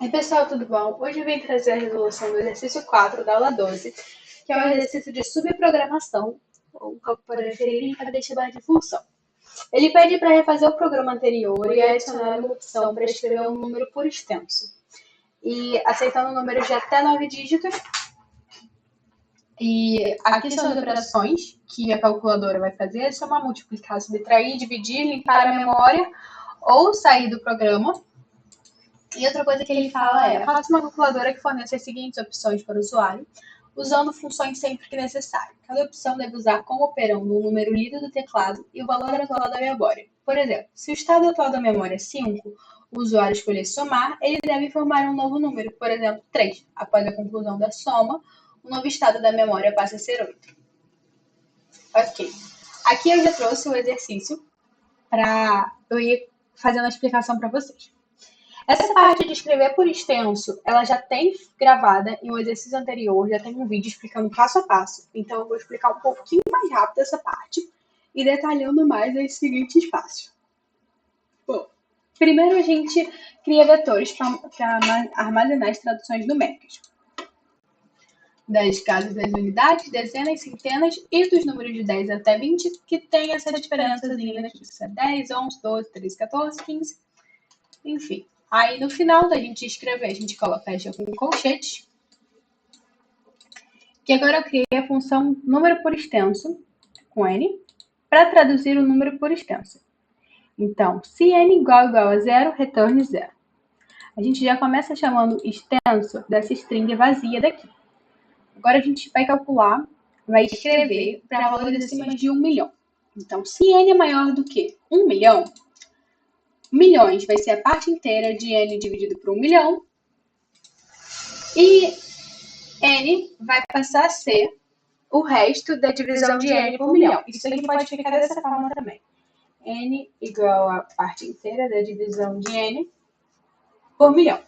Oi, pessoal, tudo bom? Hoje eu vim trazer a resolução do exercício 4 da aula 12, que é o exercício de subprogramação, ou como preferirem, para chamar de função. Ele pede para refazer o programa anterior e adicionar uma opção para escrever um número por extenso, e aceitando números de até 9 dígitos. E aqui são as operações que a calculadora vai fazer: somar, multiplicar, subtrair, dividir, limpar a memória ou sair do programa. E outra coisa que ele fala é: faça uma calculadora que forneça as seguintes opções para o usuário, usando funções sempre que necessário. Cada opção deve usar como operando o número lido do teclado e o valor atual da memória. Por exemplo, se o estado atual da memória é 5, o usuário escolher somar, ele deve formar um novo número, por exemplo, 3. Após a conclusão da soma, o novo estado da memória passa a ser 8. Ok. Aqui eu já trouxe o exercício para eu ir fazendo a explicação para vocês. Essa parte de escrever por extenso, ela já tem gravada em um exercício anterior, já tem um vídeo explicando passo a passo. Então, eu vou explicar um pouquinho mais rápido essa parte e detalhando mais os seguintes passos. Bom, primeiro a gente cria vetores para armazenar as traduções numéricas das casas das unidades, dezenas, centenas e dos números de 10 até 20, que tem essa diferençazinha aqui. Se é 10, 11, 12, 13, 14, 15, enfim. Aí, no final da gente escrever, a gente fecha com colchetes. Que agora eu criei a função número por extenso, com n, para traduzir o número por extenso. Então, se n igual a 0, retorne 0. A gente já começa chamando extenso dessa string vazia daqui. Agora a gente vai calcular, vai escrever para valores acima de 1 milhão. Então, se n é maior do que 1 milhão, milhões vai ser a parte inteira de n dividido por 1 milhão. E n vai passar a ser o resto da divisão de n por milhão. Isso aqui pode ficar dessa forma também. N igual a parte inteira da divisão de n por milhão.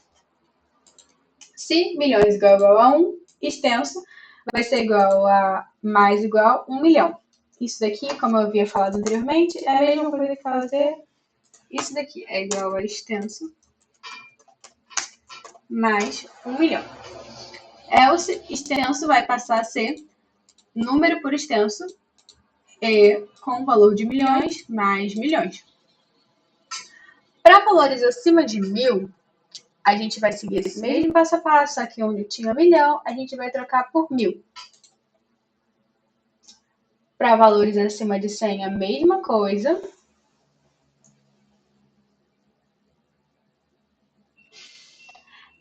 Se milhões igual a 1, extenso vai ser igual a mais igual a 1 milhão. Isso daqui, como eu havia falado anteriormente, é a mesma coisa que fazer isso daqui. É igual a extenso mais 1 milhão. Else, extenso vai passar a ser número por extenso com o valor de milhões mais milhões. Para valores acima de 1000, a gente vai seguir esse mesmo passo a passo. Aqui onde tinha 1 milhão, a gente vai trocar por 1000. Para valores acima de 100, a mesma coisa.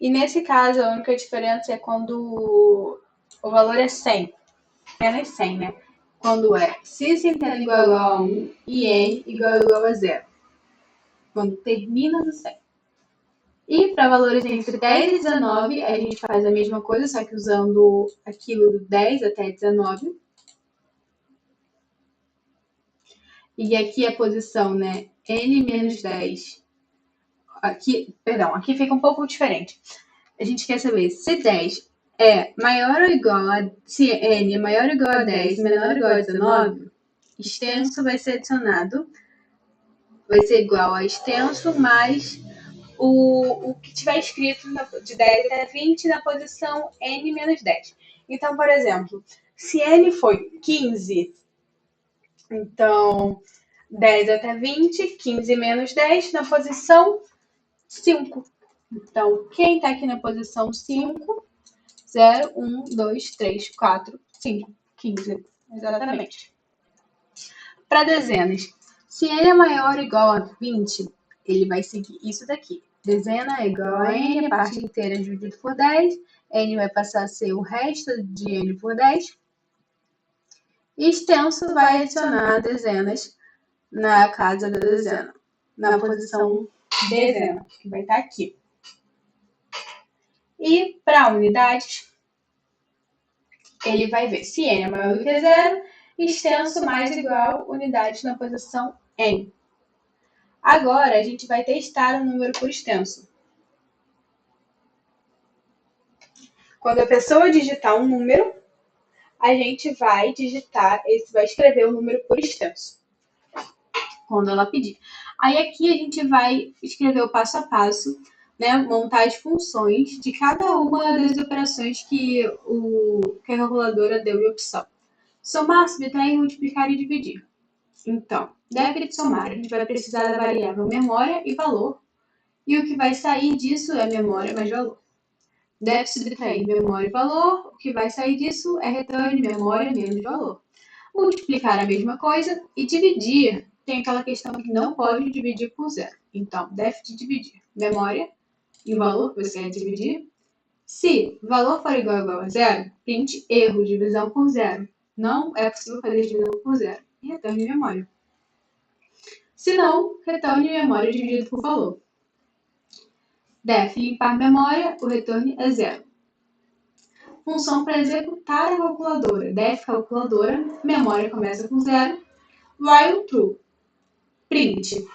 E nesse caso, a única diferença é quando o valor é 100. Apenas 100, né? Quando é se centena igual a 1 e n igual a 0. Quando termina no 100. E para valores entre 10 e 19, a gente faz a mesma coisa, só que usando aquilo do 10 até 19. E aqui a posição, né? N menos 10. Aqui fica um pouco diferente. A gente quer saber se 10 é maior ou igual a... Se N é maior ou igual a 10, menor ou igual a 19, extenso vai ser adicionado. Vai ser igual a extenso mais o que tiver escrito de 10 até 20 na posição n menos 10. Então, por exemplo, se n foi 15, então 10 até 20, 15 menos 10 na posição 5. Então, quem está aqui na posição 5? 0, 1, 2, 3, 4, 5, 15. Exatamente. Para dezenas, se n é maior ou igual a 20, ele vai seguir isso daqui. Dezena é igual a n, a parte inteira dividido por 10. N vai passar a ser o resto de n por 10. E extenso vai adicionar dezenas na casa da dezena, na posição dezena, que vai estar aqui. E para unidades, ele vai ver se n é maior do que 0, extenso mais igual unidades na posição n. Agora, a gente vai testar o número por extenso. Quando a pessoa digitar um número, a gente vai escrever o número por extenso. Quando ela pedir. Aí aqui a gente vai escrever o passo a passo né, montar as funções de cada uma das operações que a calculadora deu de opção. Somar, subtrair, multiplicar e dividir. Então, deve de somar, a gente vai precisar da variável memória e valor, e o que vai sair disso é memória mais valor. Deve subtrair memória e valor, o que vai sair disso é return memória menos valor. Multiplicar a mesma coisa e dividir, tem aquela questão que não pode dividir por zero. Então, deve de dividir memória e o valor que você quer dividir. Se valor for igual a zero, print erro, divisão por zero. Não é possível fazer divisão por zero. E retorne memória. Se não, retorne memória dividido por valor. Def limpar memória, o retorno é zero. Função para executar a calculadora. Def calculadora, memória começa com zero. While true, print.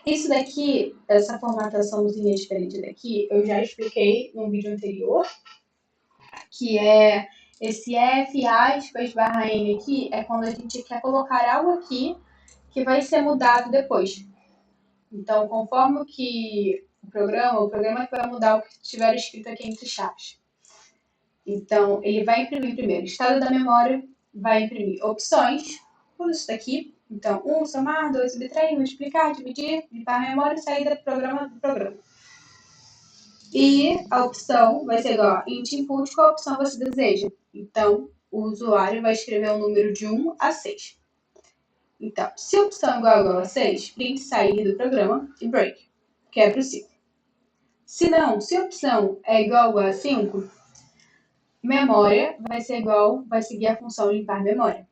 Isso daqui, essa formataçãozinha diferente daqui, eu já expliquei no vídeo anterior, que é esse F aspas barra N aqui, é quando a gente quer colocar algo aqui que vai ser mudado depois. Então, conforme que o programa que vai mudar o que estiver escrito aqui entre chaves. Então, ele vai imprimir primeiro estado da memória, vai imprimir opções, tudo isso daqui. Então, 1, somar, 2, subtrair, multiplicar, dividir, limpar a memória e saída do programa. E a opção vai ser igual a int input, qual opção você deseja. Então, o usuário vai escrever um número de 1 a 6. Então, se a opção é igual a 6, print sair do programa e break, quebra o ciclo. Se não, se a opção é igual a 5, memória vai seguir a função limpar memória.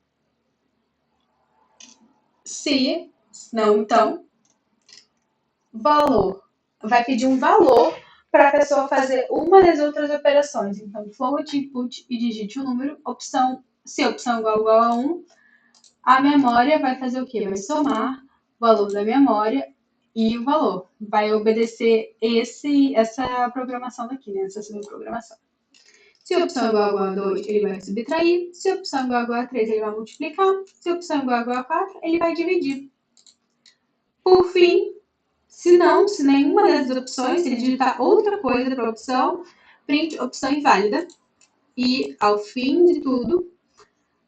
Se não, então, valor. Vai pedir um valor para a pessoa fazer uma das outras operações. Então, float input e digite o número. Se a opção é igual a 1, a memória vai fazer o quê? Vai somar o valor da memória e o valor. Vai obedecer essa programação daqui, né? Essa subprogramação. Se a opção é igual a 2, ele vai subtrair. Se a opção é igual a 3, ele vai multiplicar. Se a opção é igual a 4, ele vai dividir. Por fim, se nenhuma dessas opções, se ele digitar outra coisa para a opção, print opção inválida. E, ao fim de tudo,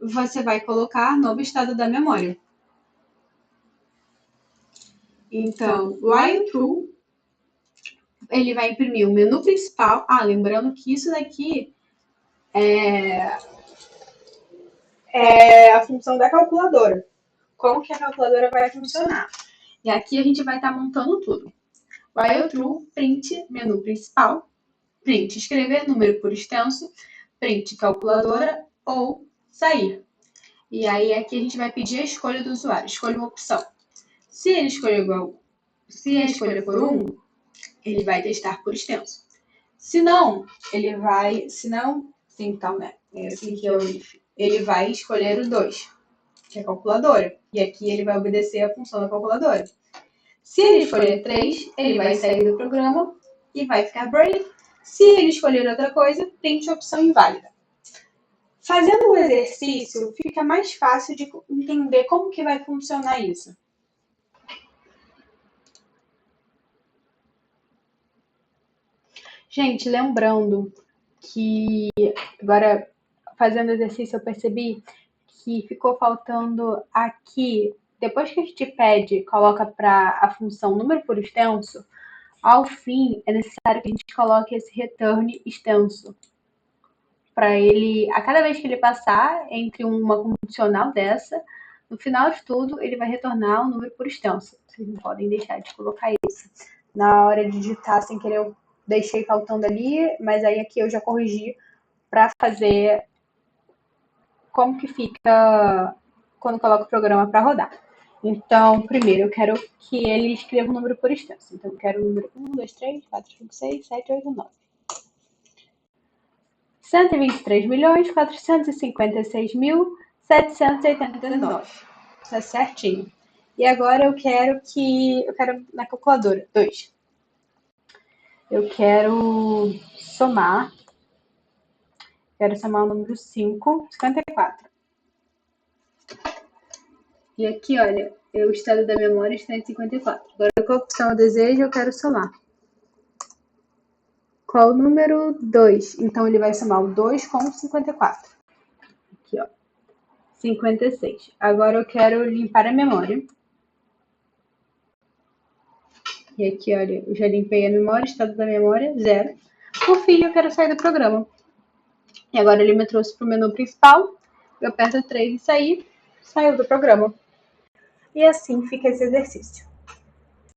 você vai colocar novo estado da memória. Então, while true, ele vai imprimir o menu principal. Lembrando que isso daqui é a função da calculadora. Como que a calculadora vai funcionar? E aqui a gente vai estar montando tudo. While true, print menu principal, print escrever número por extenso, print calculadora ou sair. E aí aqui a gente vai pedir a escolha do usuário. Escolha uma opção. Se ele escolher se a escolha for 1, ele vai testar por extenso. Se não, então, né? É assim que é o if. Ele vai escolher o 2, que é a calculadora. E aqui ele vai obedecer a função da calculadora. Se ele escolher 3, ele vai sair do programa e vai ficar break. Se ele escolher outra coisa, print a opção inválida. Fazendo o exercício, fica mais fácil de entender como que vai funcionar isso. Gente, lembrando que agora, fazendo o exercício, eu percebi que ficou faltando aqui, depois que a gente pede, coloca para a função número por extenso, ao fim é necessário que a gente coloque esse return extenso. Para ele, a cada vez que ele passar entre uma condicional dessa, no final de tudo, ele vai retornar um número por extenso. Vocês não podem deixar de colocar isso. Na hora de digitar, sem querer, eu deixei faltando ali, mas aí aqui eu já corrigi para fazer como que fica quando coloco o programa para rodar. Então, primeiro, eu quero que ele escreva o número por extenso. Então, eu quero o número 1, 2, 3, 4, 5, 6, 7, 8, 9. 123.456.789. Tá certinho. E agora eu quero na calculadora 2. Eu quero somar o número 5, 54. E aqui, olha, o estado da memória está em 54. Agora, qual opção eu desejo? Eu quero somar. Qual o número? 2. Então, ele vai somar o 2 com 54. Aqui, ó. 56. Agora eu quero limpar a memória. E aqui, olha, eu já limpei a memória, estado da memória, 0. Por fim, eu quero sair do programa. E agora ele me trouxe para o menu principal. Eu aperto 3 e sair, saiu do programa. E assim fica esse exercício.